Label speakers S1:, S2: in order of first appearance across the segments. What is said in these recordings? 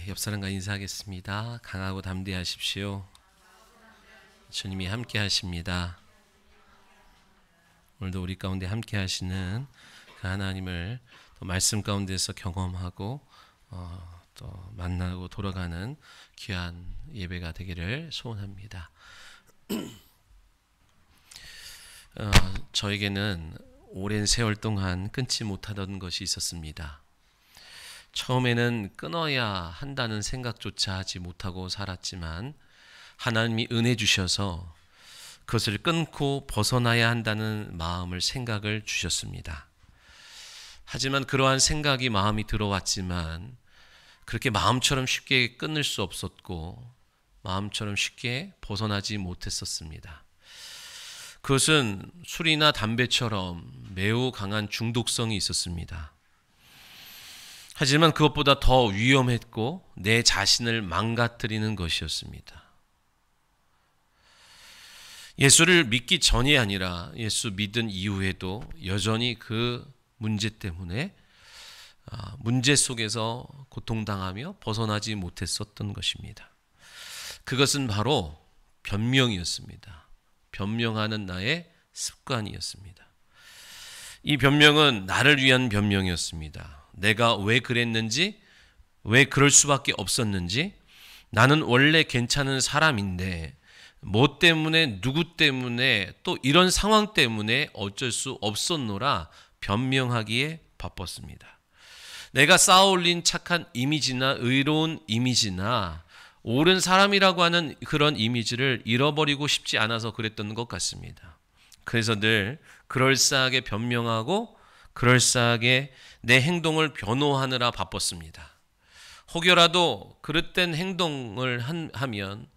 S1: 옆 사람과 인사하겠습니다. 강하고 담대하십시오. 주님이 함께 하십니다. 오늘도 우리 가운데 함께 하시는 그 하나님을 또 말씀 가운데서 경험하고 또 만나고 돌아가는 귀한 예배가 되기를 소원합니다. 저에게는 오랜 세월 동안 끊지 못하던 것이 있었습니다. 처음에는 끊어야 한다는 생각조차 하지 못하고 살았지만 하나님이 은혜 주셔서 그것을 끊고 벗어나야 한다는 생각을 주셨습니다. 하지만 그러한 생각이 마음이 들어왔지만 그렇게 마음처럼 쉽게 끊을 수 없었고 마음처럼 쉽게 벗어나지 못했었습니다. 그것은 술이나 담배처럼 매우 강한 중독성이 있었습니다. 하지만 그것보다 더 위험했고 내 자신을 망가뜨리는 것이었습니다. 예수를 믿기 전이 아니라 예수 믿은 이후에도 여전히 그 문제 때문에 문제 속에서 고통당하며 벗어나지 못했었던 것입니다. 그것은 바로 변명이었습니다. 변명하는 나의 습관이었습니다. 이 변명은 나를 위한 변명이었습니다. 내가 왜 그랬는지, 왜 그럴 수밖에 없었는지, 나는 원래 괜찮은 사람인데 뭐 때문에, 누구 때문에, 또 이런 상황 때문에 어쩔 수 없었노라 변명하기에 바빴습니다. 내가 쌓아올린 착한 이미지나 의로운 이미지나 옳은 사람이라고 하는 그런 이미지를 잃어버리고 싶지 않아서 그랬던 것 같습니다. 그래서 늘 그럴싸하게 변명하고 그럴싸하게 내 행동을 변호하느라 바빴습니다. 혹여라도 그릇된 행동을 하면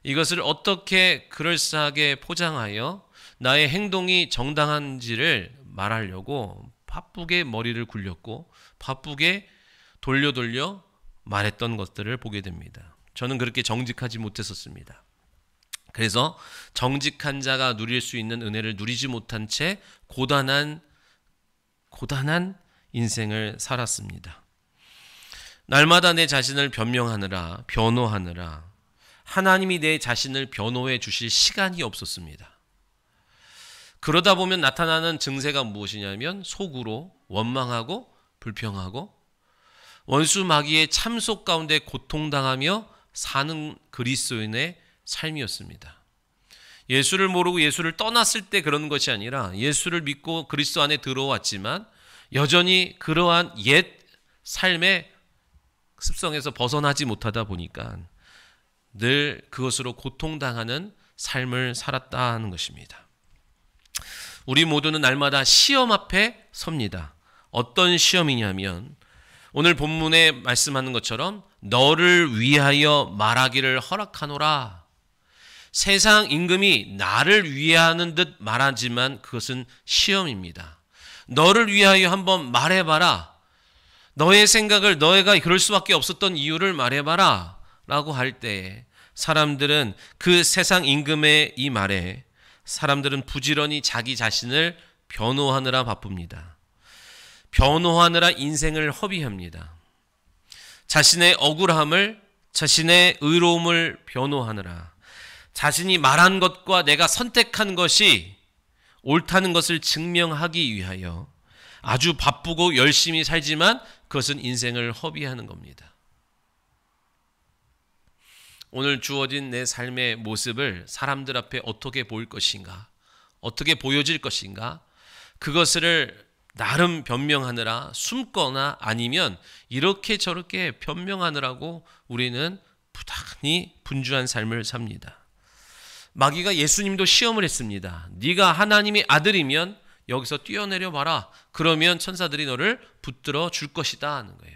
S1: 이것을 어떻게 그럴싸하게 포장하여 나의 행동이 정당한지를 말하려고 바쁘게 머리를 굴렸고 바쁘게 돌려 말했던 것들을 보게 됩니다. 저는 그렇게 정직하지 못했었습니다. 그래서 정직한 자가 누릴 수 있는 은혜를 누리지 못한 채 고단한 인생을 살았습니다. 날마다 내 자신을 변호하느라 하나님이 내 자신을 변호해 주실 시간이 없었습니다. 그러다 보면 나타나는 증세가 무엇이냐면 속으로 원망하고 불평하고 원수 마귀의 참속 가운데 고통당하며 사는 그리스도인의 삶이었습니다. 예수를 모르고 예수를 떠났을 때 그런 것이 아니라 예수를 믿고 그리스도 안에 들어왔지만 여전히 그러한 옛 삶의 습성에서 벗어나지 못하다 보니까 늘 그것으로 고통당하는 삶을 살았다는 것입니다. 우리 모두는 날마다 시험 앞에 섭니다. 어떤 시험이냐면 오늘 본문에 말씀하는 것처럼 너를 위하여 말하기를 허락하노라. 세상 임금이 나를 위하는 듯 말하지만 그것은 시험입니다. 너를 위하여 한번 말해봐라. 너의 생각을 너희가 그럴 수밖에 없었던 이유를 말해봐라 라고 할 때 사람들은 그 세상 임금의 이 말에 사람들은 부지런히 자기 자신을 변호하느라 바쁩니다. 변호하느라 인생을 허비합니다. 자신의 억울함을, 자신의 의로움을 변호하느라 자신이 말한 것과 내가 선택한 것이 옳다는 것을 증명하기 위하여 아주 바쁘고 열심히 살지만 그것은 인생을 허비하는 겁니다. 오늘 주어진 내 삶의 모습을 사람들 앞에 어떻게 보일 것인가, 어떻게 보여질 것인가, 그것을 나름 변명하느라 숨거나 아니면 이렇게 저렇게 변명하느라고 우리는 부단히 분주한 삶을 삽니다. 마귀가 예수님도 시험을 했습니다. 네가 하나님의 아들이면 여기서 뛰어내려 봐라. 그러면 천사들이 너를 붙들어 줄 것이다 하는 거예요.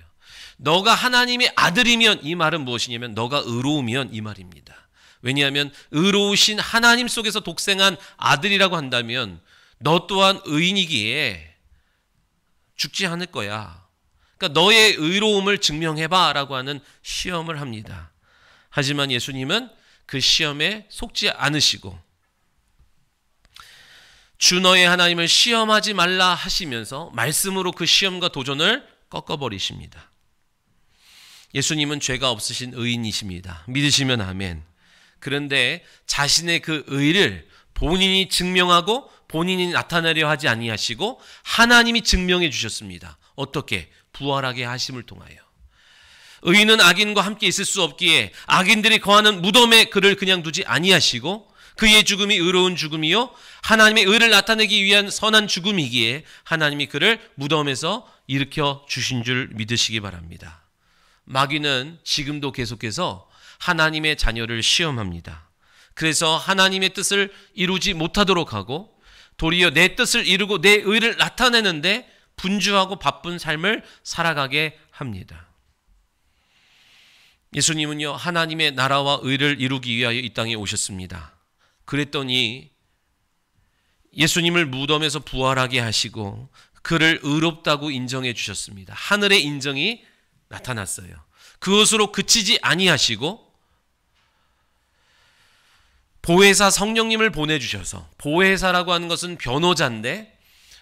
S1: 너가 하나님의 아들이면 이 말은 무엇이냐면 너가 의로우면 이 말입니다. 왜냐하면 의로우신 하나님 속에서 독생한 아들이라고 한다면 너 또한 의인이기에 죽지 않을 거야. 그러니까 너의 의로움을 증명해봐 라고 하는 시험을 합니다. 하지만 예수님은 그 시험에 속지 않으시고 주 너의 하나님을 시험하지 말라 하시면서 말씀으로 그 시험과 도전을 꺾어버리십니다. 예수님은 죄가 없으신 의인이십니다. 믿으시면 아멘. 그런데 자신의 그 의를 본인이 증명하고 본인이 나타내려 하지 아니하시고 하나님이 증명해 주셨습니다. 어떻게? 부활하게 하심을 통하여. 의인은 악인과 함께 있을 수 없기에 악인들이 거하는 무덤에 그를 그냥 두지 아니하시고 그의 죽음이 의로운 죽음이요 하나님의 의를 나타내기 위한 선한 죽음이기에 하나님이 그를 무덤에서 일으켜 주신 줄 믿으시기 바랍니다. 마귀는 지금도 계속해서 하나님의 자녀를 시험합니다. 그래서 하나님의 뜻을 이루지 못하도록 하고 도리어 내 뜻을 이루고 내 의를 나타내는데 분주하고 바쁜 삶을 살아가게 합니다. 예수님은요, 하나님의 나라와 의를 이루기 위하여 이 땅에 오셨습니다. 그랬더니 예수님을 무덤에서 부활하게 하시고 그를 의롭다고 인정해 주셨습니다. 하늘의 인정이 나타났어요. 그것으로 그치지 아니하시고 보혜사 성령님을 보내주셔서, 보혜사라고 하는 것은 변호자인데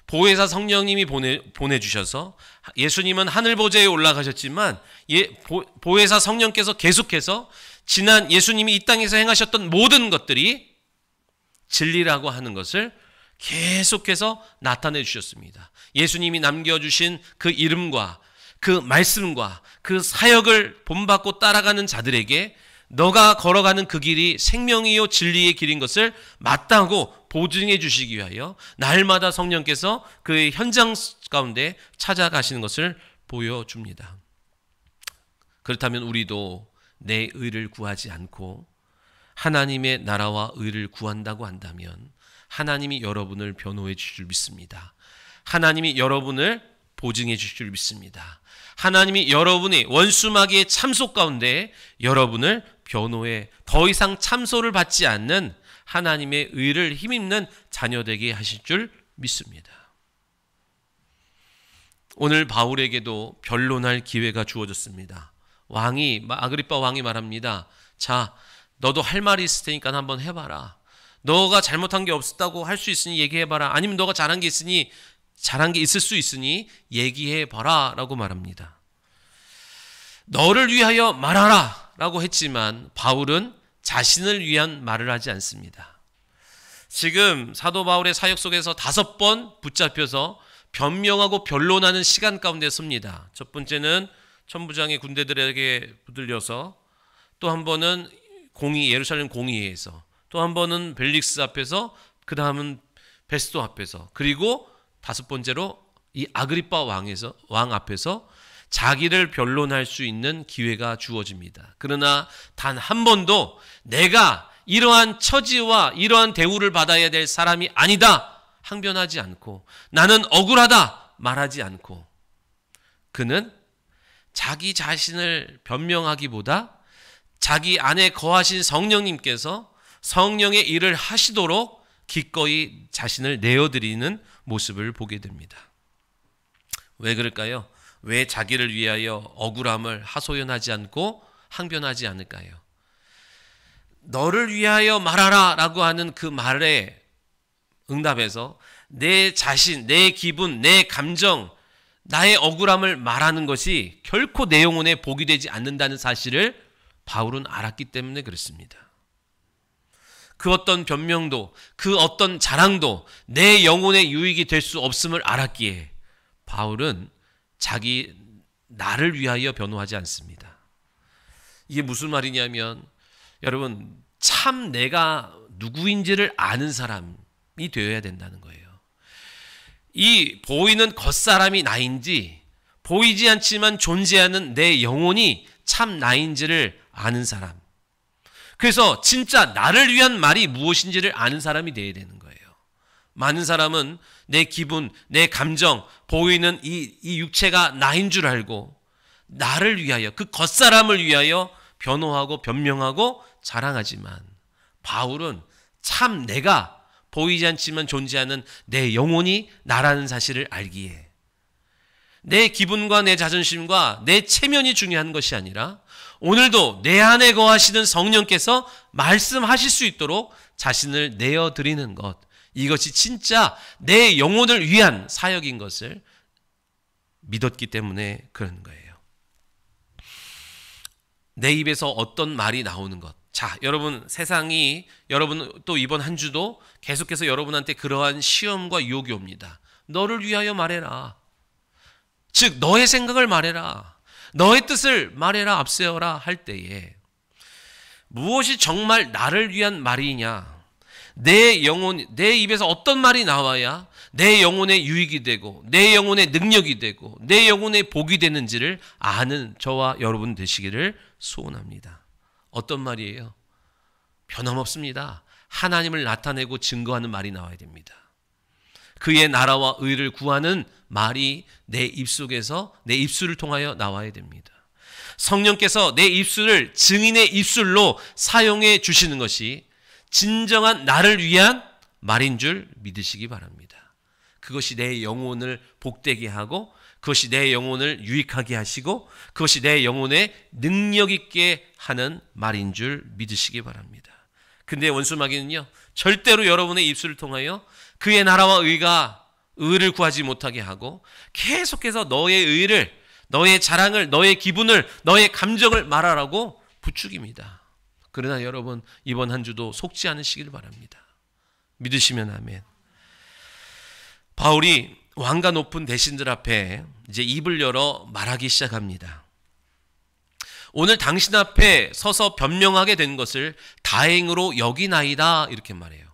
S1: 보혜사 성령님이 보내주셔서 예수님은 하늘 보좌에 올라가셨지만 보혜사 성령께서 계속해서 지난 예수님이 이 땅에서 행하셨던 모든 것들이 진리라고 하는 것을 계속해서 나타내 주셨습니다. 예수님이 남겨주신 그 이름과 그 말씀과 그 사역을 본받고 따라가는 자들에게 너가 걸어가는 그 길이 생명이요 진리의 길인 것을 맞다고 보증해 주시기 위하여 날마다 성령께서 그 현장 가운데 찾아가시는 것을 보여줍니다. 그렇다면 우리도 내 의를 구하지 않고 하나님의 나라와 의를 구한다고 한다면 하나님이 여러분을 변호해 주실 줄 믿습니다. 하나님이 여러분을 보증해 주실 줄 믿습니다. 하나님이 여러분의 원수마귀의 참소 가운데 여러분을 변호해 더 이상 참소를 받지 않는 하나님의 의를 힘입는 자녀되게 하실 줄 믿습니다. 오늘 바울에게도 변론할 기회가 주어졌습니다. 아그리빠 왕이 말합니다. 자, 너도 할 말이 있을 테니까 한번 해봐라. 너가 잘못한 게 없었다고 할 수 있으니 얘기해봐라. 아니면 너가 잘한 게 있을 수 있으니 얘기해봐라 라고 말합니다. 너를 위하여 말하라 라고 했지만 바울은 자신을 위한 말을 하지 않습니다. 지금 사도 바울의 사역 속에서 5번 붙잡혀서 변명하고 변론하는 시간 가운데 섭니다. 첫 번째는 천부장의 군대들에게 붙들려서, 또 한 번은 예루살렘 공의회에서, 또 한 번은 벨릭스 앞에서, 그 다음은 베스도 앞에서, 그리고 5번째로 이 아그리빠 왕 앞에서 자기를 변론할 수 있는 기회가 주어집니다. 그러나 단 한 번도 내가 이러한 처지와 이러한 대우를 받아야 될 사람이 아니다 항변하지 않고, 나는 억울하다 말하지 않고, 그는 자기 자신을 변명하기보다 자기 안에 거하신 성령님께서 성령의 일을 하시도록 기꺼이 자신을 내어드리는 모습을 보게 됩니다. 왜 그럴까요? 왜 자기를 위하여 억울함을 하소연하지 않고 항변하지 않을까요? 너를 위하여 말하라 라고 하는 그 말에 응답해서 내 자신, 내 기분, 내 감정, 나의 억울함을 말하는 것이 결코 내 영혼에 복이 되지 않는다는 사실을 바울은 알았기 때문에 그렇습니다. 그 어떤 변명도, 그 어떤 자랑도 내 영혼의 유익이 될 수 없음을 알았기에 바울은 나를 위하여 변호하지 않습니다. 이게 무슨 말이냐면, 여러분, 참 내가 누구인지를 아는 사람이 되어야 된다는 거예요. 이 보이는 겉사람이 나인지, 보이지 않지만 존재하는 내 영혼이 참 나인지를 아는 사람. 그래서 진짜 나를 위한 말이 무엇인지를 아는 사람이 되어야 되는 거예요. 많은 사람은 내 기분, 내 감정, 보이는 이 육체가 나인 줄 알고 나를 위하여, 그 겉사람을 위하여 변호하고 변명하고 자랑하지만, 바울은 참 내가 보이지 않지만 존재하는 내 영혼이 나라는 사실을 알기에 내 기분과 내 자존심과 내 체면이 중요한 것이 아니라 오늘도 내 안에 거하시는 성령께서 말씀하실 수 있도록 자신을 내어드리는 것, 이것이 진짜 내 영혼을 위한 사역인 것을 믿었기 때문에 그런 거예요. 내 입에서 어떤 말이 나오는 것. 자, 여러분, 세상이, 여러분 또 이번 한 주도 계속해서 여러분한테 그러한 시험과 유혹이 옵니다. 너를 위하여 말해라. 즉 너의 생각을 말해라. 너의 뜻을 말해라, 앞세워라 할 때에 무엇이 정말 나를 위한 말이냐, 내 영혼, 내 입에서 어떤 말이 나와야 내 영혼의 유익이 되고 내 영혼의 능력이 되고 내 영혼의 복이 되는지를 아는 저와 여러분 되시기를 소원합니다. 어떤 말이에요? 변함없습니다. 하나님을 나타내고 증거하는 말이 나와야 됩니다. 그의 나라와 의를 구하는 말이 내 입속에서, 내 입술을 통하여 나와야 됩니다. 성령께서 내 입술을 증인의 입술로 사용해 주시는 것이 진정한 나를 위한 말인 줄 믿으시기 바랍니다. 그것이 내 영혼을 복되게 하고, 그것이 내 영혼을 유익하게 하시고, 그것이 내 영혼에 능력 있게 하는 말인 줄 믿으시기 바랍니다. 근데 원수마귀는요, 절대로 여러분의 입술을 통하여 그의 나라와 의를 구하지 못하게 하고 계속해서 너의 의를, 너의 자랑을, 너의 기분을, 너의 감정을 말하라고 부추깁니다. 그러나 여러분, 이번 한 주도 속지 않으시길 바랍니다. 믿으시면 아멘. 바울이 왕과 높은 대신들 앞에 이제 입을 열어 말하기 시작합니다. 오늘 당신 앞에 서서 변명하게 된 것을 다행으로 여기나이다, 이렇게 말해요.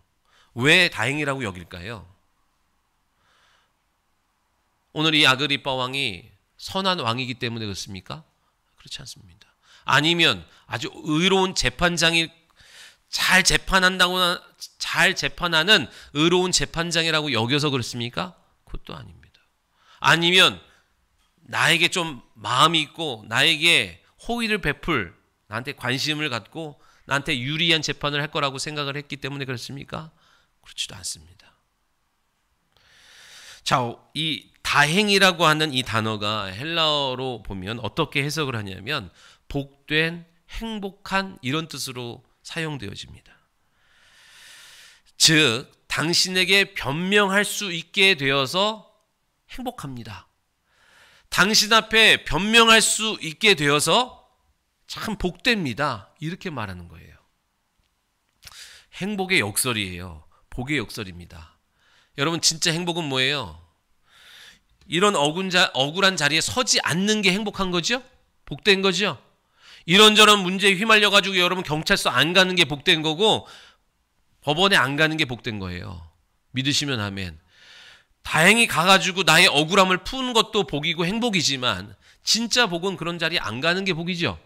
S1: 왜 다행이라고 여길까요? 오늘 이 아그리빠 왕이 선한 왕이기 때문에 그렇습니까? 그렇지 않습니다. 아니면 아주 의로운 재판장이 잘 재판하는 의로운 재판장이라고 여겨서 그렇습니까? 그것도 아닙니다. 아니면 나에게 좀 마음이 있고 나에게 호의를 베풀, 나한테 관심을 갖고 나한테 유리한 재판을 할 거라고 생각을 했기 때문에 그렇습니까? 그렇지도 않습니다. 자, 이 다행이라고 하는 이 단어가 헬라어로 보면 어떻게 해석을 하냐면 복된, 행복한 이런 뜻으로 사용되어집니다. 즉 당신에게 변명할 수 있게 되어서 행복합니다. 당신 앞에 변명할 수 있게 되어서 참 복됩니다. 이렇게 말하는 거예요. 행복의 역설이에요. 복의 역설입니다. 여러분, 진짜 행복은 뭐예요? 이런 억울한 자리에 서지 않는 게 행복한 거죠? 복된 거죠? 이런저런 문제에 휘말려가지고 여러분 경찰서 안 가는 게 복된 거고 법원에 안 가는 게 복된 거예요. 믿으시면 아멘. 다행히 가가지고 나의 억울함을 푸는 것도 복이고 행복이지만 진짜 복은 그런 자리에 안 가는 게 복이죠.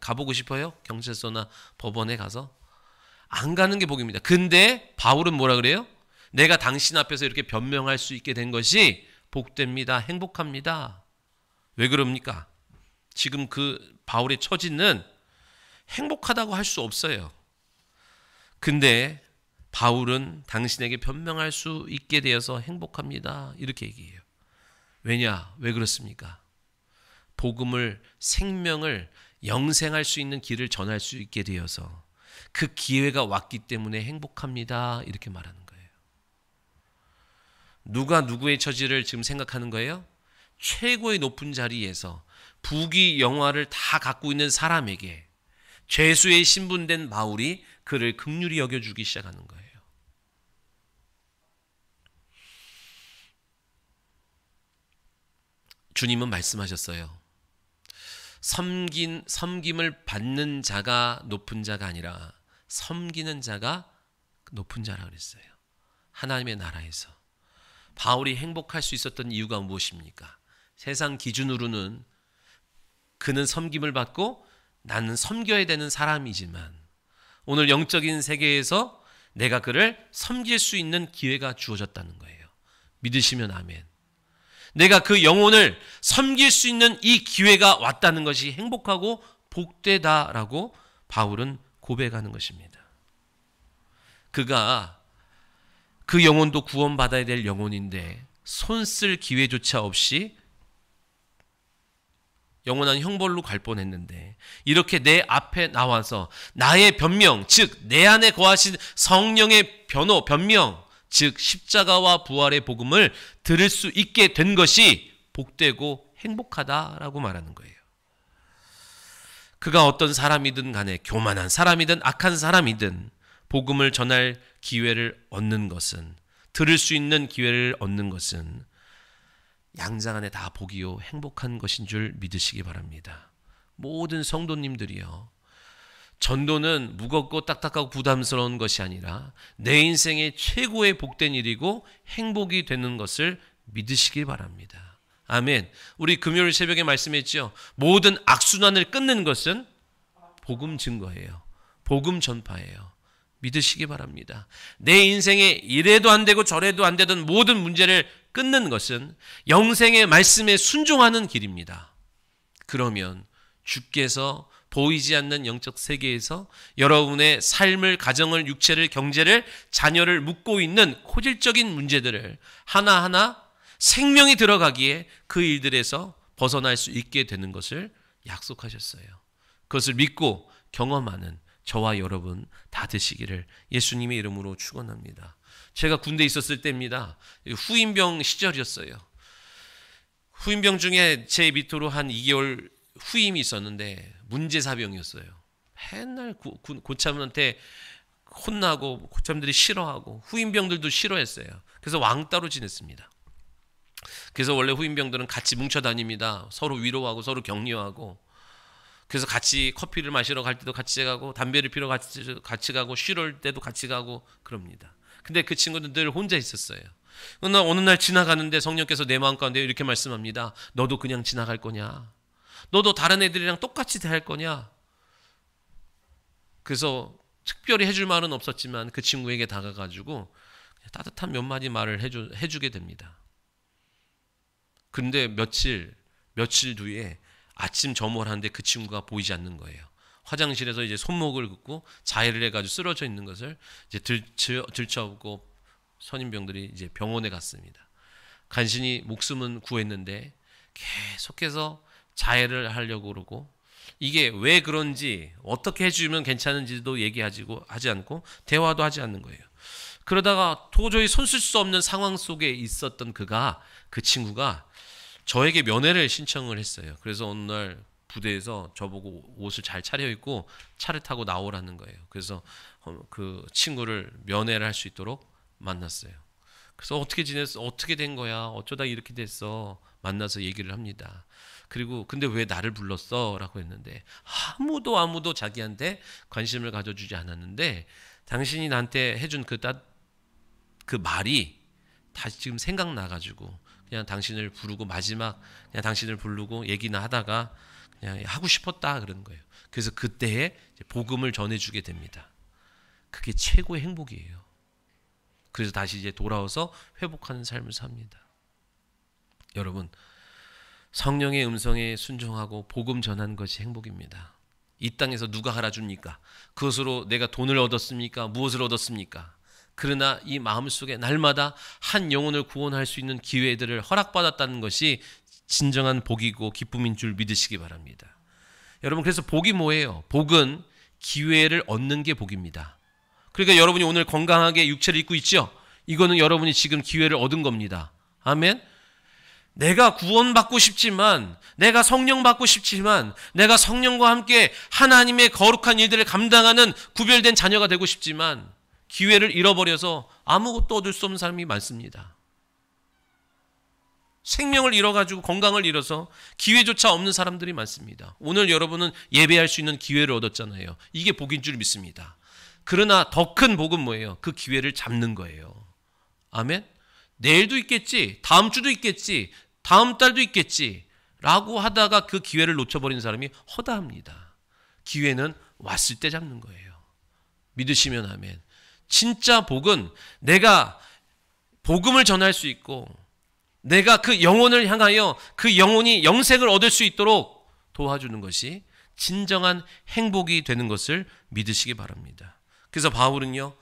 S1: 가보고 싶어요? 경찰서나 법원에 가서? 안 가는 게 복입니다. 근데 바울은 뭐라 그래요? 내가 당신 앞에서 이렇게 변명할 수 있게 된 것이 복됩니다. 행복합니다. 왜 그럽니까? 지금 그 바울의 처지는 행복하다고 할 수 없어요. 근데 바울은 당신에게 변명할 수 있게 되어서 행복합니다. 이렇게 얘기해요. 왜냐? 왜 그렇습니까? 복음을, 생명을 영생할 수 있는 길을 전할 수 있게 되어서 그 기회가 왔기 때문에 행복합니다. 이렇게 말하는 거예요. 누가 누구의 처지를 지금 생각하는 거예요? 최고의 높은 자리에서 부귀 영화를 다 갖고 있는 사람에게 죄수의 신분된 바울이 그를 긍휼히 여겨주기 시작하는 거예요. 주님은 말씀하셨어요. 섬김을 받는 자가 높은 자가 아니라 섬기는 자가 높은 자라 그랬어요. 하나님의 나라에서. 바울이 행복할 수 있었던 이유가 무엇입니까? 세상 기준으로는 그는 섬김을 받고 나는 섬겨야 되는 사람이지만 오늘 영적인 세계에서 내가 그를 섬길 수 있는 기회가 주어졌다는 거예요. 믿으시면 아멘. 내가 그 영혼을 섬길 수 있는 이 기회가 왔다는 것이 행복하고 복되다라고 바울은 고백하는 것입니다. 그가 그 영혼도 구원받아야 될 영혼인데 손쓸 기회조차 없이 영원한 형벌로 갈 뻔했는데 이렇게 내 앞에 나와서 나의 변명, 즉 내 안에 거하신 성령의 변명, 즉 십자가와 부활의 복음을 들을 수 있게 된 것이 복되고 행복하다라고 말하는 거예요. 그가 어떤 사람이든 간에 교만한 사람이든 악한 사람이든 복음을 전할 기회를 얻는 것은, 들을 수 있는 기회를 얻는 것은 양장 안에 다 복이요 행복한 것인 줄 믿으시기 바랍니다. 모든 성도님들이요, 전도는 무겁고 딱딱하고 부담스러운 것이 아니라 내 인생의 최고의 복된 일이고 행복이 되는 것을 믿으시기 바랍니다. 아멘. 우리 금요일 새벽에 말씀했죠. 모든 악순환을 끊는 것은 복음 증거예요. 복음 전파예요. 믿으시기 바랍니다. 내 인생에 이래도 안 되고 저래도 안 되던 모든 문제를 끊는 것은 영생의 말씀에 순종하는 길입니다. 그러면 주께서 보이지 않는 영적 세계에서 여러분의 삶을, 가정을, 육체를, 경제를, 자녀를 묶고 있는 고질적인 문제들을 하나하나 생명이 들어가기에 그 일들에서 벗어날 수 있게 되는 것을 약속하셨어요. 그것을 믿고 경험하는 저와 여러분 다 되시기를 예수님의 이름으로 축원합니다. 제가 군대에 있었을 때입니다. 후임병 시절이었어요. 후임병 중에 제 밑으로 한 2개월 후임이 있었는데 문제사병이었어요. 맨날 고참한테 혼나고 고참들이 싫어하고 후임병들도 싫어했어요. 그래서 왕따로 지냈습니다. 그래서 원래 후임병들은 같이 뭉쳐 다닙니다. 서로 위로하고 서로 격려하고. 그래서 같이 커피를 마시러 갈 때도 같이 가고, 담배를 피러 같이 가고, 쉬러 때도 같이 가고 그럽니다. 근데 그 친구는 늘 혼자 있었어요. 어느 날 지나가는데 성령께서 내 마음 가운데 이렇게 말씀합니다. 너도 그냥 지나갈 거냐? 너도 다른 애들이랑 똑같이 대할 거냐? 그래서 특별히 해줄 말은 없었지만 그 친구에게 다가가지고 따뜻한 몇 마디 말을 해주게 됩니다. 근데 며칠 뒤에 아침 점호를 하는데 그 친구가 보이지 않는 거예요. 화장실에서 이제 손목을 긋고 자해를 해가지고 쓰러져 있는 것을 이제 들쳐오고 선임병들이 이제 병원에 갔습니다. 간신히 목숨은 구했는데 계속해서 자해를 하려고 그러고, 이게 왜 그런지 어떻게 해주면 괜찮은지도 하지 않고 대화도 하지 않는 거예요. 그러다가 도저히 손쓸 수 없는 상황 속에 있었던 그 친구가 저에게 면회를 신청을 했어요. 그래서 어느 날 부대에서 저보고 옷을 잘 차려입고 차를 타고 나오라는 거예요. 그래서 그 친구를 면회를 할 수 있도록 만났어요. 그래서 어떻게 지냈어? 어떻게 된 거야? 어쩌다 이렇게 됐어? 만나서 얘기를 합니다. 그리고 근데 왜 나를 불렀어? 라고 했는데 아무도 자기한테 관심을 가져주지 않았는데 당신이 나한테 해준 그 말이 다시 지금 생각나가지고 그냥 당신을 부르고 마지막 그냥 당신을 부르고 얘기나 하다가 그냥 하고 싶었다 그런 거예요. 그래서 그때에 복음을 전해주게 됩니다. 그게 최고의 행복이에요. 그래서 다시 이제 돌아와서 회복하는 삶을 삽니다. 여러분, 성령의 음성에 순종하고 복음 전하는 것이 행복입니다. 이 땅에서 누가 알아줍니까? 그것으로 내가 돈을 얻었습니까? 무엇을 얻었습니까? 그러나 이 마음속에 날마다 한 영혼을 구원할 수 있는 기회들을 허락받았다는 것이 진정한 복이고 기쁨인 줄 믿으시기 바랍니다. 여러분, 그래서 복이 뭐예요? 복은 기회를 얻는 게 복입니다. 그러니까 여러분이 오늘 건강하게 육체를 입고 있죠? 이거는 여러분이 지금 기회를 얻은 겁니다. 아멘? 내가 구원받고 싶지만, 내가 성령 받고 싶지만, 내가 성령과 함께 하나님의 거룩한 일들을 감당하는 구별된 자녀가 되고 싶지만 기회를 잃어버려서 아무것도 얻을 수 없는 사람이 많습니다. 생명을 잃어가지고 건강을 잃어서 기회조차 없는 사람들이 많습니다. 오늘 여러분은 예배할 수 있는 기회를 얻었잖아요. 이게 복인 줄 믿습니다. 그러나 더 큰 복은 뭐예요? 그 기회를 잡는 거예요. 아멘? 내일도 있겠지, 다음 주도 있겠지, 다음 달도 있겠지 라고 하다가 그 기회를 놓쳐버린 사람이 허다합니다. 기회는 왔을 때 잡는 거예요. 믿으시면 아멘. 진짜 복은 내가 복음을 전할 수 있고 내가 그 영혼을 향하여 그 영혼이 영생을 얻을 수 있도록 도와주는 것이 진정한 행복이 되는 것을 믿으시기 바랍니다. 그래서 바울은요,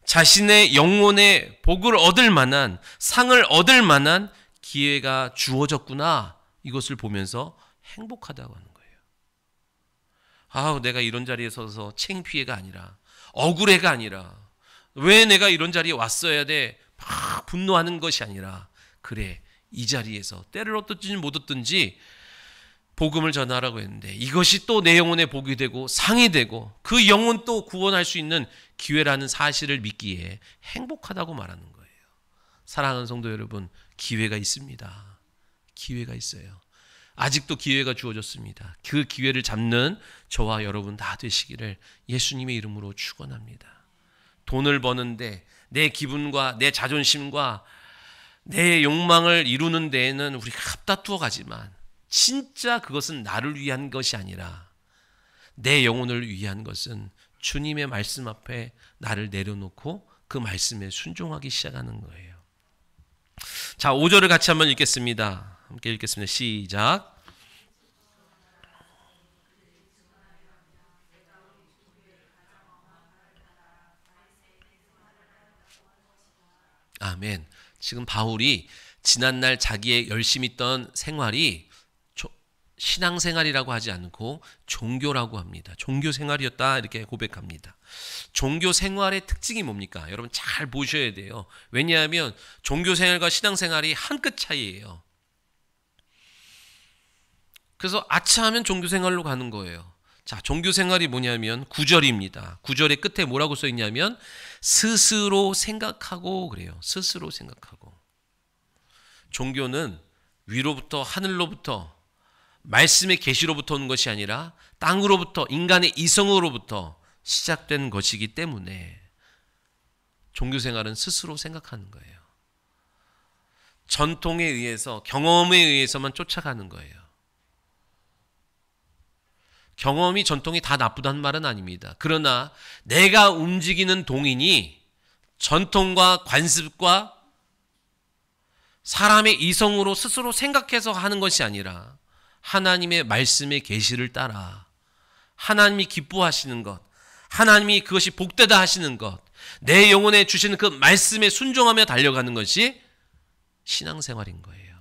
S1: 자신의 영혼의 복을 얻을 만한, 상을 얻을 만한 기회가 주어졌구나, 이것을 보면서 행복하다고 하는 거예요. 아우, 내가 이런 자리에 서서 창피해가 아니라, 억울해가 아니라, 왜 내가 이런 자리에 왔어야 돼, 막 분노하는 것이 아니라, 그래, 이 자리에서 때를 얻든지 못 얻든지 복음을 전하라고 했는데 이것이 또 내 영혼의 복이 되고 상이 되고 그 영혼 또 구원할 수 있는 기회라는 사실을 믿기에 행복하다고 말하는 거예요. 사랑하는 성도 여러분, 기회가 있습니다. 기회가 있어요. 아직도 기회가 주어졌습니다. 그 기회를 잡는 저와 여러분 다 되시기를 예수님의 이름으로 축원합니다. 돈을 버는데 내 기분과 내 자존심과 내 욕망을 이루는 데에는 우리가 합다투어 가지만 진짜 그것은 나를 위한 것이 아니라 내 영혼을 위한 것은 주님의 말씀 앞에 나를 내려놓고 그 말씀에 순종하기 시작하는 거예요. 자, 5절을 같이 한번 읽겠습니다. 함께 읽겠습니다. 시작. 아멘. 지금 바울이 지난날 자기의 열심히 있던 생활이 신앙생활이라고 하지 않고 종교라고 합니다. 종교생활이었다 이렇게 고백합니다. 종교생활의 특징이 뭡니까? 여러분 잘 보셔야 돼요. 왜냐하면 종교생활과 신앙생활이 한 끗 차이예요. 그래서 아차하면 종교생활로 가는 거예요. 자, 종교생활이 뭐냐면 9절입니다. 9절의 끝에 뭐라고 써 있냐면 스스로 생각하고 그래요. 스스로 생각하고. 종교는 위로부터 하늘로부터 말씀의 계시로부터 오는 것이 아니라 땅으로부터 인간의 이성으로부터 시작된 것이기 때문에 종교생활은 스스로 생각하는 거예요. 전통에 의해서 경험에 의해서만 쫓아가는 거예요. 경험이 전통이 다 나쁘다는 말은 아닙니다. 그러나 내가 움직이는 동인이 전통과 관습과 사람의 이성으로 스스로 생각해서 하는 것이 아니라 하나님의 말씀의 계시를 따라 하나님이 기뻐하시는 것, 하나님이 그것이 복되다 하시는 것, 내 영혼에 주시는 그 말씀에 순종하며 달려가는 것이 신앙생활인 거예요.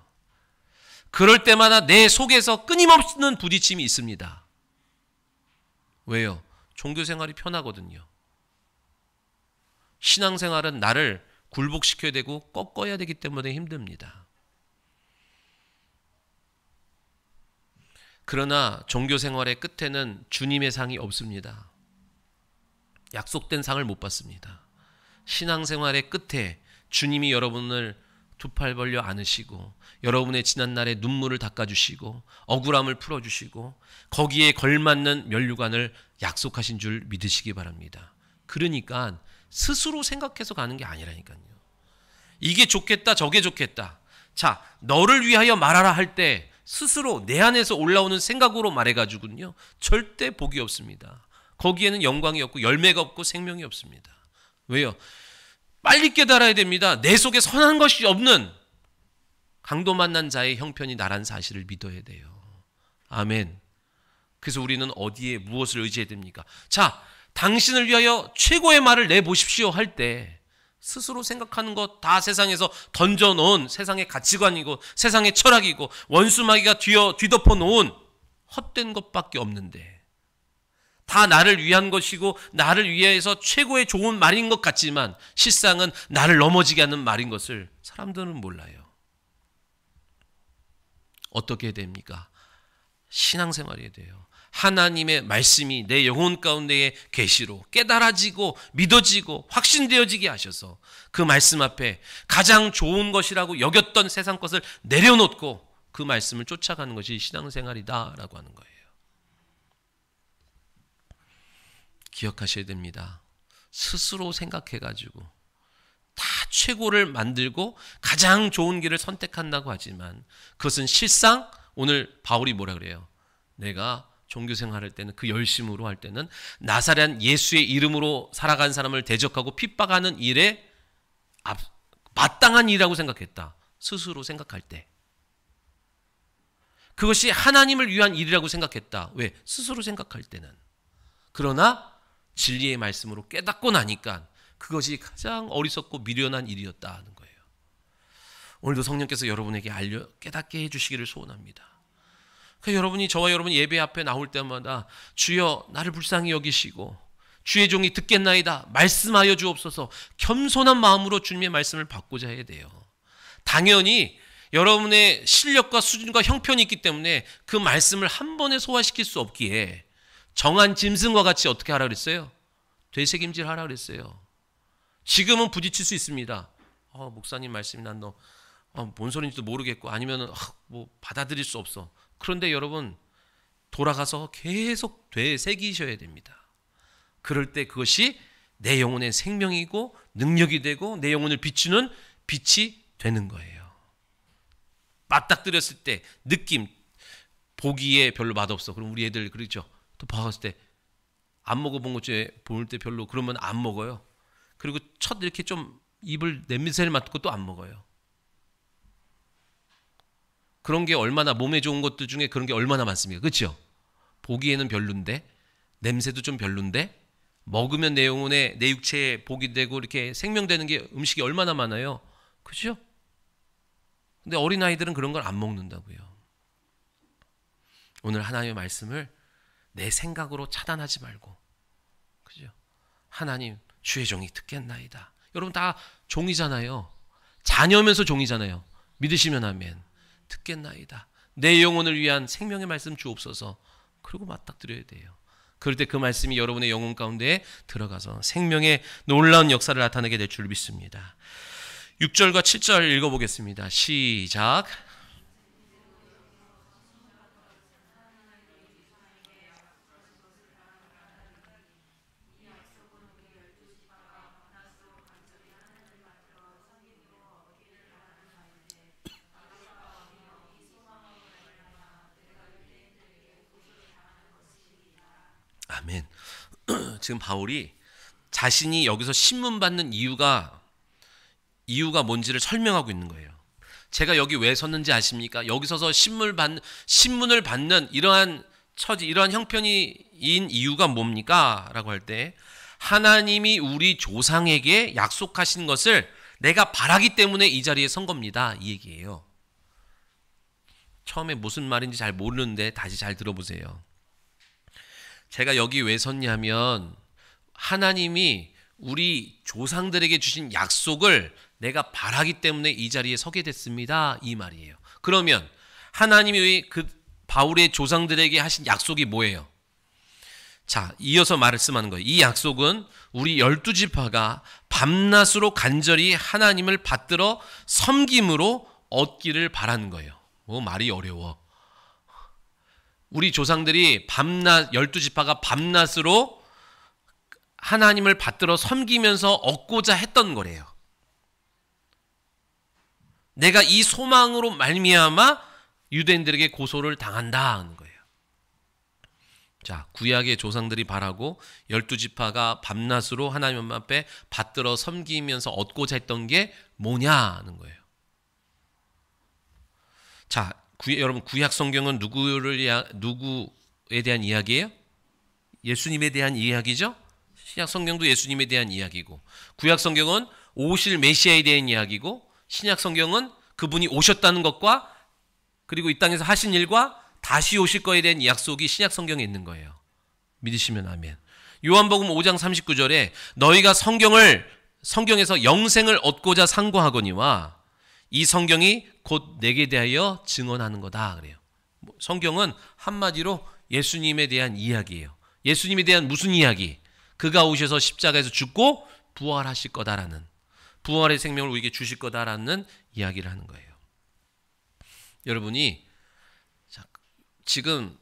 S1: 그럴 때마다 내 속에서 끊임없는 부딪힘이 있습니다. 왜요? 종교생활이 편하거든요. 신앙생활은 나를 굴복시켜야 되고 꺾어야 되기 때문에 힘듭니다. 그러나 종교생활의 끝에는 주님의 상이 없습니다. 약속된 상을 못 받습니다. 신앙생활의 끝에 주님이 여러분을 두 팔 벌려 안으시고 여러분의 지난날의 눈물을 닦아주시고 억울함을 풀어주시고 거기에 걸맞는 면류관을 약속하신 줄 믿으시기 바랍니다. 그러니까 스스로 생각해서 가는 게 아니라니까요. 이게 좋겠다 저게 좋겠다. 자, 너를 위하여 말하라 할 때 스스로 내 안에서 올라오는 생각으로 말해가지고는요 절대 복이 없습니다. 거기에는 영광이 없고 열매가 없고 생명이 없습니다. 왜요? 빨리 깨달아야 됩니다. 내 속에 선한 것이 없는 강도 만난 자의 형편이 나란 사실을 믿어야 돼요. 아멘. 그래서 우리는 어디에 무엇을 의지해야 됩니까? 자, 당신을 위하여 최고의 말을 내보십시오 할 때 스스로 생각하는 것 다 세상에서 던져놓은 세상의 가치관이고 세상의 철학이고 원수마귀가 뒤덮어 놓은 헛된 것밖에 없는데 다 나를 위한 것이고 나를 위해서 최고의 좋은 말인 것 같지만 실상은 나를 넘어지게 하는 말인 것을 사람들은 몰라요. 어떻게 해야 됩니까? 신앙생활이 돼요. 하나님의 말씀이 내 영혼 가운데의 계시로 깨달아지고 믿어지고 확신되어지게 하셔서 그 말씀 앞에 가장 좋은 것이라고 여겼던 세상 것을 내려놓고 그 말씀을 쫓아가는 것이 신앙생활이다라고 하는 거예요. 기억하셔야 됩니다. 스스로 생각해가지고 다 최고를 만들고 가장 좋은 길을 선택한다고 하지만 그것은 실상 오늘 바울이 뭐라 그래요? 내가 종교생활할 때는 그 열심으로 할 때는 나사렛 예수의 이름으로 살아간 사람을 대적하고 핍박하는 일에 마땅한 일이라고 생각했다. 스스로 생각할 때. 그것이 하나님을 위한 일이라고 생각했다. 왜? 스스로 생각할 때는. 그러나 진리의 말씀으로 깨닫고 나니까 그것이 가장 어리석고 미련한 일이었다는 거예요. 오늘도 성령께서 여러분에게 깨닫게 해주시기를 소원합니다. 그러니까 여러분이 저와 여러분 예배 앞에 나올 때마다 주여 나를 불쌍히 여기시고 주의 종이 듣겠나이다 말씀하여 주옵소서 겸손한 마음으로 주님의 말씀을 받고자 해야 돼요. 당연히 여러분의 실력과 수준과 형편이 있기 때문에 그 말씀을 한 번에 소화시킬 수 없기에 정한 짐승과 같이 어떻게 하라 그랬어요? 되새김질 하라 그랬어요. 지금은 부딪힐 수 있습니다. 목사님 말씀이 난 뭔 소리인지도 모르겠고 아니면 뭐 받아들일 수 없어. 그런데 여러분 돌아가서 계속 되새기셔야 됩니다. 그럴 때 그것이 내 영혼의 생명이고 능력이 되고 내 영혼을 비추는 빛이 되는 거예요. 맞닥뜨렸을 때 느낌, 보기에 별로 맛없어. 그럼 우리 애들 그러죠. 또 봤을 때 안 먹어본 것 중에 볼 때 별로 그러면 안 먹어요. 그리고 첫 이렇게 좀 입을 냄새를 맡고 또 안 먹어요. 그런 게 얼마나 몸에 좋은 것들 중에 그런 게 얼마나 많습니까? 그렇죠? 보기에는 별론데 냄새도 좀 별론데 먹으면 내 영혼에 내 육체에 복이 되고 이렇게 생명되는 게 음식이 얼마나 많아요. 그렇죠? 근데 어린아이들은 그런 걸 안 먹는다고요. 오늘 하나님의 말씀을 내 생각으로 차단하지 말고, 그죠? 하나님, 주의 종이 듣겠나이다. 여러분 다 종이잖아요. 자녀면서 종이잖아요. 믿으시면 아멘. 듣겠나이다. 내 영혼을 위한 생명의 말씀 주옵소서. 그리고 맞닥뜨려야 돼요. 그럴 때 그 말씀이 여러분의 영혼 가운데 들어가서 생명의 놀라운 역사를 나타내게 될 줄 믿습니다. 6절과 7절 읽어보겠습니다. 시작. 아멘. 지금 바울이 자신이 여기서 신문 받는 이유가 뭔지를 설명하고 있는 거예요. 제가 여기 왜 섰는지 아십니까? 여기 서서 신문을 받는 이러한 처지, 이러한 형편인 이유가 뭡니까? 라고 할 때 하나님이 우리 조상에게 약속하신 것을 내가 바라기 때문에 이 자리에 선 겁니다. 이 얘기예요. 처음에 무슨 말인지 잘 모르는데 다시 잘 들어보세요. 제가 여기 왜 섰냐면 하나님이 우리 조상들에게 주신 약속을 내가 바라기 때문에 이 자리에 서게 됐습니다. 이 말이에요. 그러면 하나님이 그 바울의 조상들에게 하신 약속이 뭐예요? 자, 이어서 말씀하는 거예요. 이 약속은 우리 12지파가 밤낮으로 간절히 하나님을 받들어 섬김으로 얻기를 바라는 거예요. 말이 어려워. 우리 조상들이 밤낮 12지파가 밤낮으로 하나님을 받들어 섬기면서 얻고자 했던 거래요. 내가 이 소망으로 말미암아 유대인들에게 고소를 당한다 하는 거예요. 자, 구약의 조상들이 바라고 12지파가 밤낮으로 하나님 앞에 받들어 섬기면서 얻고자 했던 게 뭐냐는 거예요. 자, 여러분 구약 성경은 누구에 대한 이야기예요? 예수님에 대한 이야기죠? 신약 성경도 예수님에 대한 이야기고, 구약 성경은 오실 메시아에 대한 이야기고, 신약 성경은 그분이 오셨다는 것과 그리고 이 땅에서 하신 일과 다시 오실 거에 대한 약속이 신약 성경에 있는 거예요. 믿으시면 아멘. 요한복음 5장 39절에 너희가 성경에서 영생을 얻고자 상고하거니와 이 성경이 곧 내게 대하여 증언하는 거다 그래요. 성경은 한마디로 예수님에 대한 이야기예요. 예수님에 대한 무슨 이야기? 그가 오셔서 십자가에서 죽고 부활하실 거다라는, 부활의 생명을 우리에게 주실 거다라는 이야기를 하는 거예요. 여러분이 지금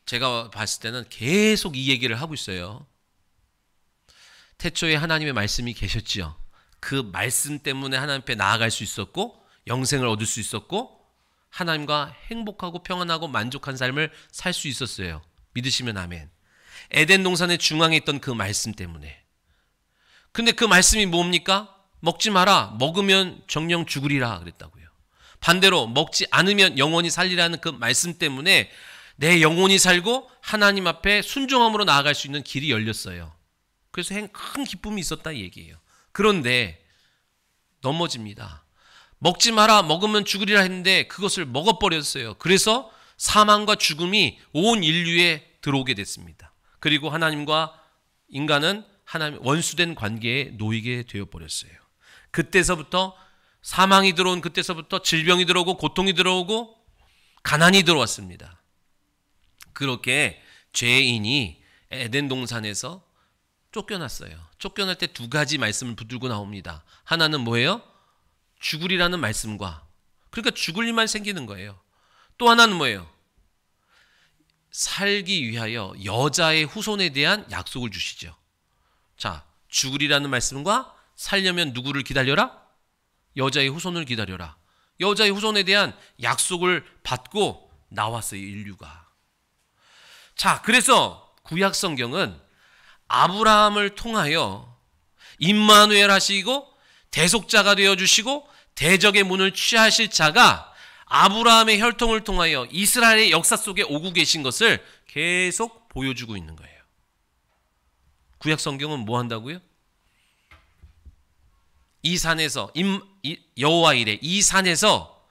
S1: 제가 봤을 때는 계속 이 얘기를 하고 있어요. 태초에 하나님의 말씀이 계셨지요. 그 말씀 때문에 하나님 앞에 나아갈 수 있었고 영생을 얻을 수 있었고 하나님과 행복하고 평안하고 만족한 삶을 살 수 있었어요. 믿으시면 아멘. 에덴 동산의 중앙에 있던 그 말씀 때문에. 근데 그 말씀이 뭡니까? 먹지 마라. 먹으면 정령 죽으리라 그랬다고요. 반대로 먹지 않으면 영원히 살리라는 그 말씀 때문에 내 영혼이 살고 하나님 앞에 순종함으로 나아갈 수 있는 길이 열렸어요. 그래서 큰 기쁨이 있었다 이 얘기예요. 그런데 넘어집니다. 먹지 마라, 먹으면 죽으리라 했는데 그것을 먹어버렸어요. 그래서 사망과 죽음이 온 인류에 들어오게 됐습니다. 그리고 하나님과 인간은 하나님 원수된 관계에 놓이게 되어버렸어요. 그때서부터 사망이 들어온 그때서부터 질병이 들어오고 고통이 들어오고 가난이 들어왔습니다. 그렇게 죄인이 에덴 동산에서 쫓겨났어요. 쫓겨날 때 두 가지 말씀을 붙들고 나옵니다. 하나는 뭐예요? 죽으리라는 말씀과, 그러니까 죽을 일만 생기는 거예요. 또 하나는 뭐예요? 살기 위하여 여자의 후손에 대한 약속을 주시죠. 자, 죽으리라는 말씀과 살려면 누구를 기다려라? 여자의 후손을 기다려라. 여자의 후손에 대한 약속을 받고 나왔어요, 인류가. 자, 그래서 구약 성경은 아브라함을 통하여 임마누엘 하시고 대속자가 되어주시고 대적의 문을 취하실 자가 아브라함의 혈통을 통하여 이스라엘의 역사 속에 오고 계신 것을 계속 보여주고 있는 거예요. 구약 성경은 뭐 한다고요? 이 산에서 여호와 이래, 이 산에서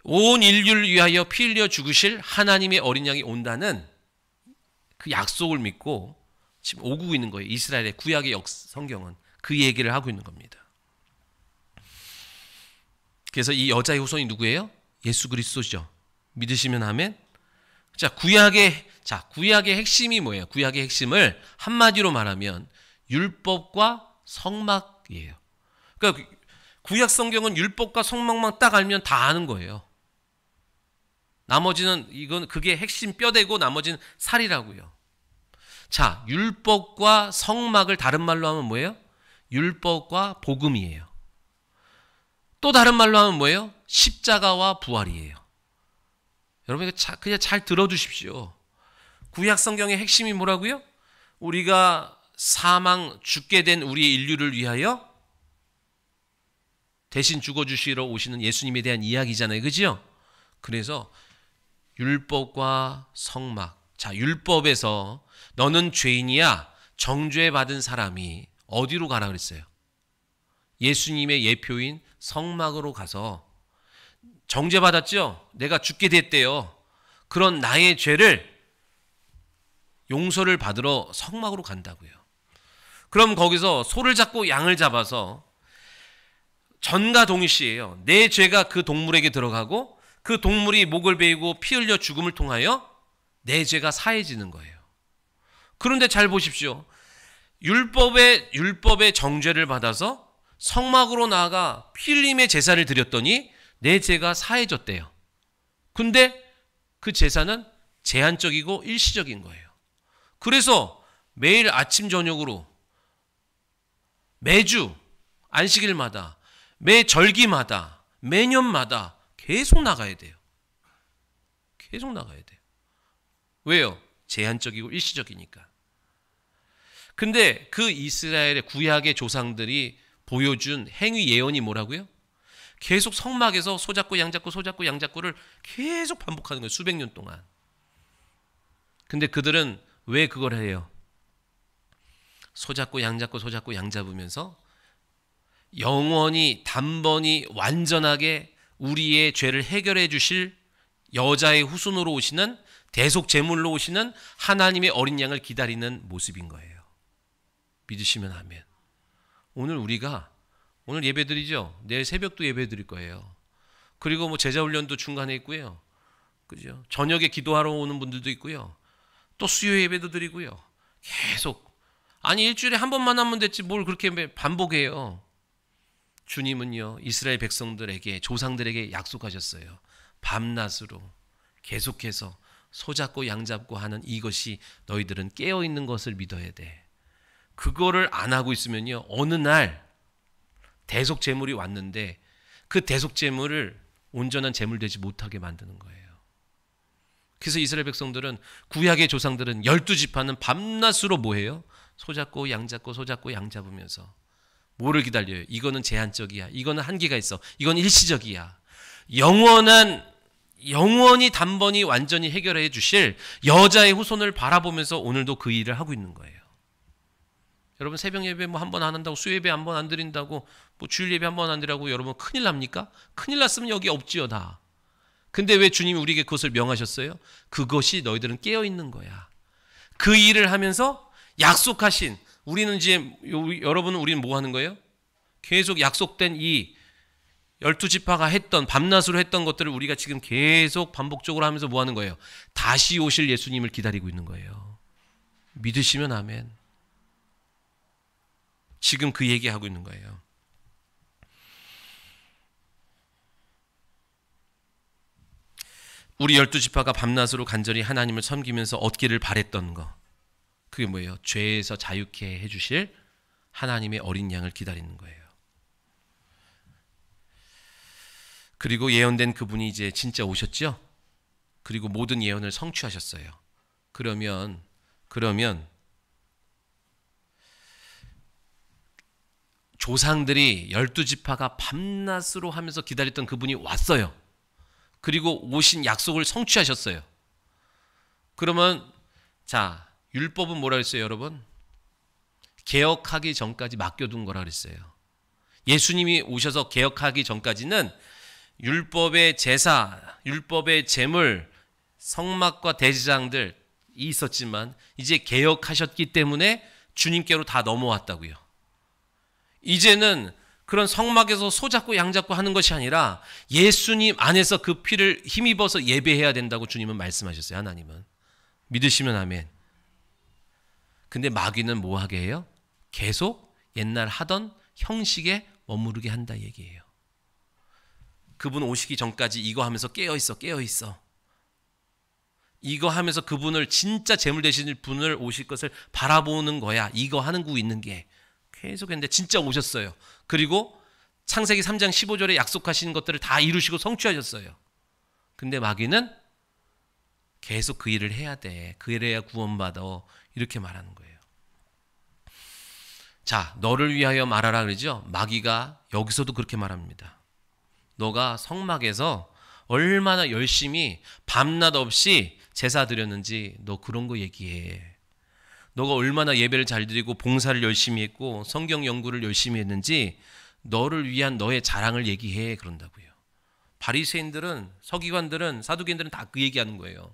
S1: 온 인류를 위하여 피 흘려 죽으실 하나님의 어린 양이 온다는 그 약속을 믿고 지금 오고 있는 거예요. 이스라엘의 구약의 성경은 그 얘기를 하고 있는 겁니다. 그래서 이 여자의 후손이 누구예요? 예수 그리스도죠. 믿으시면 아멘. 자, 구약의 핵심이 뭐예요? 구약의 핵심을 한마디로 말하면 율법과 성막이에요. 그러니까 구약 성경은 율법과 성막만 딱 알면 다 아는 거예요. 나머지는 그게 핵심 뼈대고 나머지는 살이라고요. 자, 율법과 성막을 다른 말로 하면 뭐예요? 율법과 복음이에요. 또 다른 말로 하면 뭐예요? 십자가와 부활이에요. 여러분 그냥 잘 들어두십시오. 구약 성경의 핵심이 뭐라고요? 우리가 죽게 된 우리의 인류를 위하여 대신 죽어주시러 오시는 예수님에 대한 이야기잖아요. 그죠? 그래서 율법과 성막. 자, 율법에서 너는 죄인이야 정죄 받은 사람이 어디로 가라 그랬어요? 예수님의 예표인 성막으로 가서 정죄받았죠? 내가 죽게 됐대요. 그런 나의 죄를 용서를 받으러 성막으로 간다고요. 그럼 거기서 소를 잡고 양을 잡아서 전과 동일시에요. 내 죄가 그 동물에게 들어가고 그 동물이 목을 베이고 피 흘려 죽음을 통하여 내 죄가 사해지는 거예요. 그런데 잘 보십시오. 율법의 정죄를 받아서 성막으로 나아가 피 흘림의 제사를 드렸더니 내 죄가 사해졌대요. 근데 그 제사는 제한적이고 일시적인 거예요. 그래서 매일 아침 저녁으로 매주 안식일마다 매 절기마다 매년마다 계속 나가야 돼요. 계속 나가야 돼요. 왜요? 제한적이고 일시적이니까. 근데 그 이스라엘의 구약의 조상들이 보여준 행위 예언이 뭐라고요? 계속 성막에서 소잡고 양잡고 소잡고 양잡고를 계속 반복하는 거예요. 수백 년 동안. 근데 그들은 왜 그걸 해요? 소잡고 양잡고 소잡고 양잡으면서 영원히 단번이 완전하게 우리의 죄를 해결해 주실 여자의 후손으로 오시는 대속 제물로 오시는 하나님의 어린 양을 기다리는 모습인 거예요. 믿으시면 아멘. 오늘 예배 드리죠? 내일 새벽도 예배 드릴 거예요. 그리고 제자 훈련도 중간에 있고요. 그죠? 저녁에 기도하러 오는 분들도 있고요. 또 수요 예배도 드리고요. 계속. 아니, 일주일에 한 번만 하면 됐지 뭘 그렇게 반복해요. 주님은요, 이스라엘 백성들에게, 조상들에게 약속하셨어요. 밤낮으로 계속해서 소잡고 양잡고 하는 이것이 너희들은 깨어있는 것을 믿어야 돼. 그거를 안 하고 있으면요, 어느 날 대속 제물이 왔는데 그 대속 제물을 온전한 제물 되지 못하게 만드는 거예요. 그래서 이스라엘 백성들은, 구약의 조상들은 12지파는 밤낮으로 뭐해요? 소잡고 양잡고 소잡고 양잡으면서 뭐를 기다려요? 이거는 제한적이야. 이거는 한계가 있어. 이건 일시적이야. 영원히 단번이 완전히 해결해 주실 여자의 후손을 바라보면서 오늘도 그 일을 하고 있는 거예요. 여러분, 새벽 예배 한 번 안 한다고, 수요 예배 한 번 안 드린다고, 주일 예배 한 번 안 드리라고 여러분 큰일 납니까? 큰일 났으면 여기 없지요, 다. 근데 왜 주님이 우리에게 그것을 명하셨어요? 그것이 너희들은 깨어 있는 거야. 그 일을 하면서 약속하신, 우리는 뭐 하는 거예요? 계속 약속된 이 12지파가 했던 밤낮으로 했던 것들을 우리가 지금 계속 반복적으로 하면서 뭐 하는 거예요? 다시 오실 예수님을 기다리고 있는 거예요. 믿으시면 아멘. 지금 그 얘기하고 있는 거예요. 우리 12지파가 밤낮으로 간절히 하나님을 섬기면서 얻기를 바랬던 거, 그게 뭐예요? 죄에서 자유케 해주실 하나님의 어린 양을 기다리는 거예요. 그리고 예언된 그분이 이제 진짜 오셨죠? 그리고 모든 예언을 성취하셨어요. 그러면 조상들이 12지파가 밤낮으로 하면서 기다렸던 그분이 왔어요. 그리고 오신 약속을 성취하셨어요. 그러면 자, 율법은 뭐라 그랬어요, 여러분? 개혁하기 전까지 맡겨둔 거라 그랬어요. 예수님이 오셔서 개혁하기 전까지는 율법의 제사, 율법의 제물, 성막과 대제사장들이 있었지만 이제 개혁하셨기 때문에 주님께로 다 넘어왔다고요. 이제는 그런 성막에서 소 잡고 양 잡고 하는 것이 아니라 예수님 안에서 그 피를 힘입어서 예배해야 된다고 주님은 말씀하셨어요. 하나님은. 믿으시면 아멘. 근데 마귀는 뭐 하게 해요? 계속 옛날 하던 형식에 머무르게 한다 얘기예요. 그분 오시기 전까지 이거 하면서 깨어있어. 이거 하면서 그분을 진짜 재물 되신 분을 오실 것을 바라보는 거야. 이거 하는 구 있는 게 계속 했는데 진짜 오셨어요. 그리고 창세기 3장 15절에 약속하신 것들을 다 이루시고 성취하셨어요. 근데 마귀는 계속 그 일을 해야 돼. 그래야 구원받아. 이렇게 말하는 거예요. 자, 너를 위하여 말하라 그러죠. 마귀가 여기서도 그렇게 말합니다. 너가 성막에서 얼마나 열심히 밤낮 없이 제사 드렸는지 너 그런 거 얘기해. 너가 얼마나 예배를 잘 드리고 봉사를 열심히 했고 성경 연구를 열심히 했는지 너를 위한 너의 자랑을 얘기해 그런다고요. 바리새인들은, 서기관들은, 사두개인들은 다 그 얘기하는 거예요.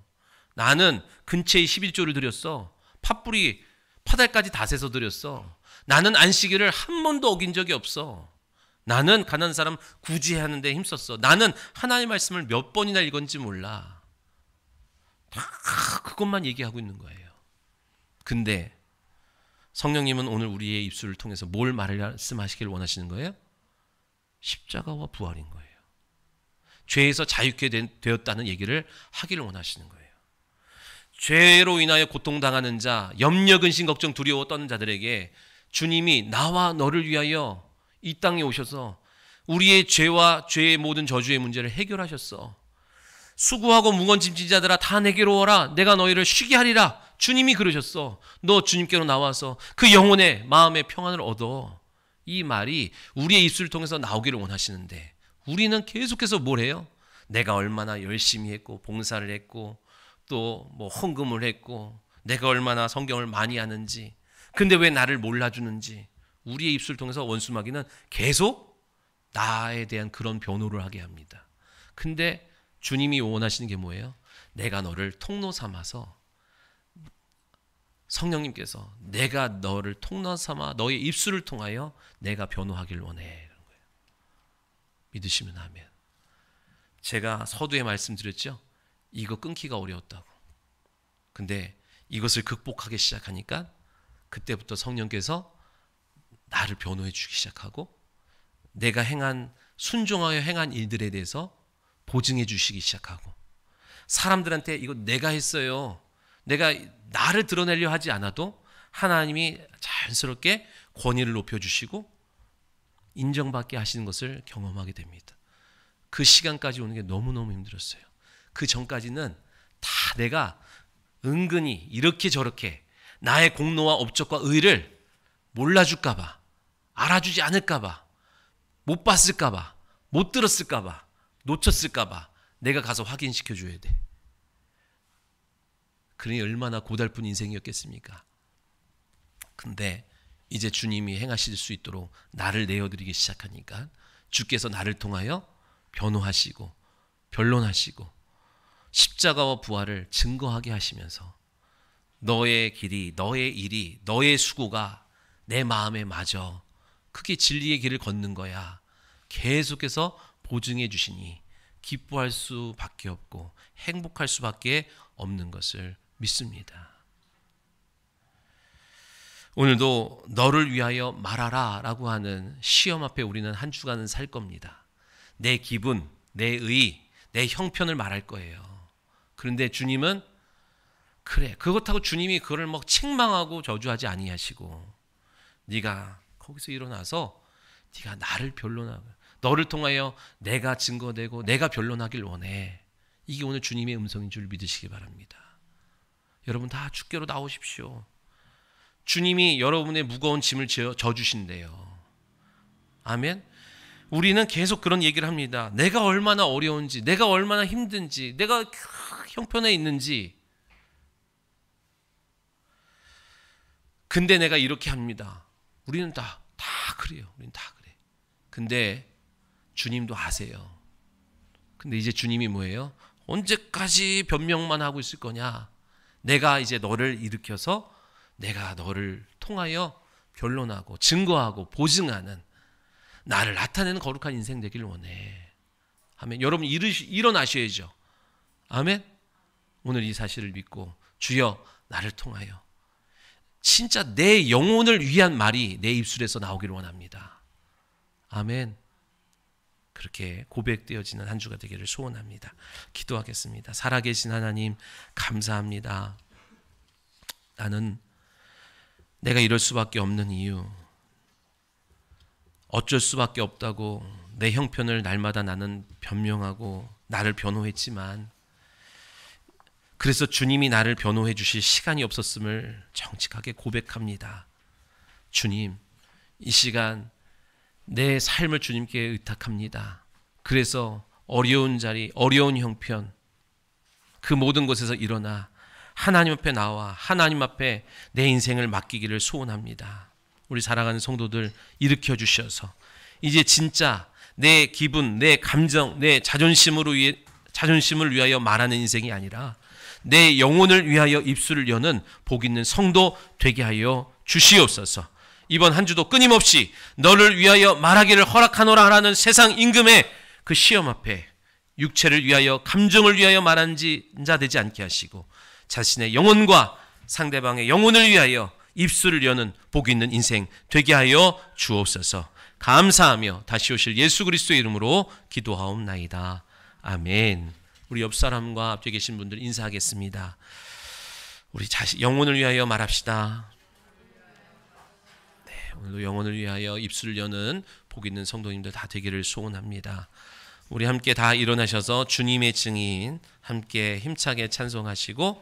S1: 나는 근처에 11조를 드렸어. 팥뿌리 파달까지 다 세서 드렸어. 나는 안식일을 한 번도 어긴 적이 없어. 나는 가난한 사람 구제하는 데 힘썼어. 나는 하나님의 말씀을 몇 번이나 읽었는지 몰라. 다 그것만 얘기하고 있는 거예요. 근데 성령님은 오늘 우리의 입술을 통해서 뭘 말씀하시길 원하시는 거예요? 십자가와 부활인 거예요. 죄에서 자유케 되었다는 얘기를 하기를 원하시는 거예요. 죄로 인하여 고통당하는 자, 염려, 근심, 걱정, 두려워 떠는 자들에게 주님이 나와 너를 위하여 이 땅에 오셔서 우리의 죄와 죄의 모든 저주의 문제를 해결하셨어. 수고하고 무거운 짐진 자들아 다 내게로 오라. 내가 너희를 쉬게 하리라. 주님이 그러셨어. 너 주님께로 나와서 그 영혼의 마음의 평안을 얻어. 이 말이 우리의 입술을 통해서 나오기를 원하시는데 우리는 계속해서 뭘 해요? 내가 얼마나 열심히 했고 봉사를 했고 또 뭐 헌금을 했고 내가 얼마나 성경을 많이 아는지 근데 왜 나를 몰라주는지 우리의 입술을 통해서 원수마귀는 계속 나에 대한 그런 변호를 하게 합니다. 근데 주님이 원하시는 게 뭐예요? 내가 너를 통로 삼아서 성령님께서 내가 너를 통로 삼아 너의 입술을 통하여 내가 변호하길 원해. 이런 거예요. 믿으시면 아멘. 제가 서두에 말씀드렸죠. 이거 끊기가 어려웠다고. 근데 이것을 극복하기 시작하니까 그때부터 성령께서 나를 변호해 주기 시작하고 내가 순종하여 행한 일들에 대해서 보증해 주시기 시작하고 사람들한테 이거 내가 했어요. 내가 나를 드러내려 하지 않아도 하나님이 자연스럽게 권위를 높여주시고 인정받게 하시는 것을 경험하게 됩니다. 그 시간까지 오는 게 너무너무 힘들었어요. 그 전까지는 다 내가 은근히 이렇게 저렇게 나의 공로와 업적과 의를 몰라줄까 봐, 알아주지 않을까 봐, 못 봤을까 봐, 못 들었을까 봐, 놓쳤을까 봐 내가 가서 확인시켜 줘야 돼. 그러니 얼마나 고달픈 인생이었겠습니까? 근데 이제 주님이 행하실 수 있도록 나를 내어드리기 시작하니까 주께서 나를 통하여 변호하시고 변론하시고 십자가와 부활을 증거하게 하시면서 너의 길이, 너의 일이, 너의 수고가 내 마음에 맞아. 그게 진리의 길을 걷는 거야. 계속해서 보증해 주시니 기뻐할 수밖에 없고 행복할 수밖에 없는 것을 믿습니다. 오늘도 너를 위하여 말하라 라고 하는 시험 앞에 우리는 한 주간은 살 겁니다. 내 기분, 내 의, 내 형편을 말할 거예요. 그런데 주님은 그래, 그렇다고 주님이 그걸 막 책망하고 저주하지 아니하시고 네가 거기서 일어나서 네가 나를 변론하고 너를 통하여 내가 증거되고 내가 변론하길 원해. 이게 오늘 주님의 음성인 줄 믿으시기 바랍니다. 여러분 다 주께로 나오십시오. 주님이 여러분의 무거운 짐을 져주신대요. 아멘. 우리는 계속 그런 얘기를 합니다. 내가 얼마나 어려운지, 내가 얼마나 힘든지, 내가 형편에 있는지. 근데 내가 이렇게 합니다. 우리는 다 그래요. 우리는 다 그래. 근데 주님도 아세요. 근데 이제 주님이 뭐예요? 언제까지 변명만 하고 있을 거냐? 내가 이제 너를 일으켜서 내가 너를 통하여 변론하고 증거하고 보증하는 나를 나타내는 거룩한 인생 되기를 원해. 아멘. 여러분 일어나셔야죠. 아멘. 오늘 이 사실을 믿고 주여 나를 통하여 진짜 내 영혼을 위한 말이 내 입술에서 나오기를 원합니다. 아멘. 그렇게 고백되어지는 한 주가 되기를 소원합니다. 기도하겠습니다. 살아계신 하나님 감사합니다. 나는 내가 이럴 수밖에 없는 이유, 어쩔 수밖에 없다고 내 형편을 날마다 나는 변명하고 나를 변호했지만 그래서 주님이 나를 변호해 주실 시간이 없었음을 정직하게 고백합니다. 주님, 이 시간 내 삶을 주님께 의탁합니다. 그래서 어려운 자리, 어려운 형편, 그 모든 곳에서 일어나 하나님 앞에 나와 하나님 앞에 내 인생을 맡기기를 소원합니다. 우리 살아가는 성도들 일으켜 주셔서 이제 진짜 내 기분, 내 감정, 내 자존심을 위하여 말하는 인생이 아니라 내 영혼을 위하여 입술을 여는 복 있는 성도 되게 하여 주시옵소서. 이번 한 주도 끊임없이 너를 위하여 말하기를 허락하노라 하는 세상 임금의 그 시험 앞에 육체를 위하여 감정을 위하여 말하는 자 되지 않게 하시고 자신의 영혼과 상대방의 영혼을 위하여 입술을 여는 복 있는 인생 되게 하여 주옵소서. 감사하며 다시 오실 예수 그리스도의 이름으로 기도하옵나이다. 아멘. 우리 옆 사람과 앞에 계신 분들 인사하겠습니다. 우리 영혼을 위하여 말합시다. 네, 오늘도 영혼을 위하여 입술을 여는 복 있는 성도님들 다 되기를 소원합니다. 우리 함께 다 일어나셔서 주님의 증인 함께 힘차게 찬송하시고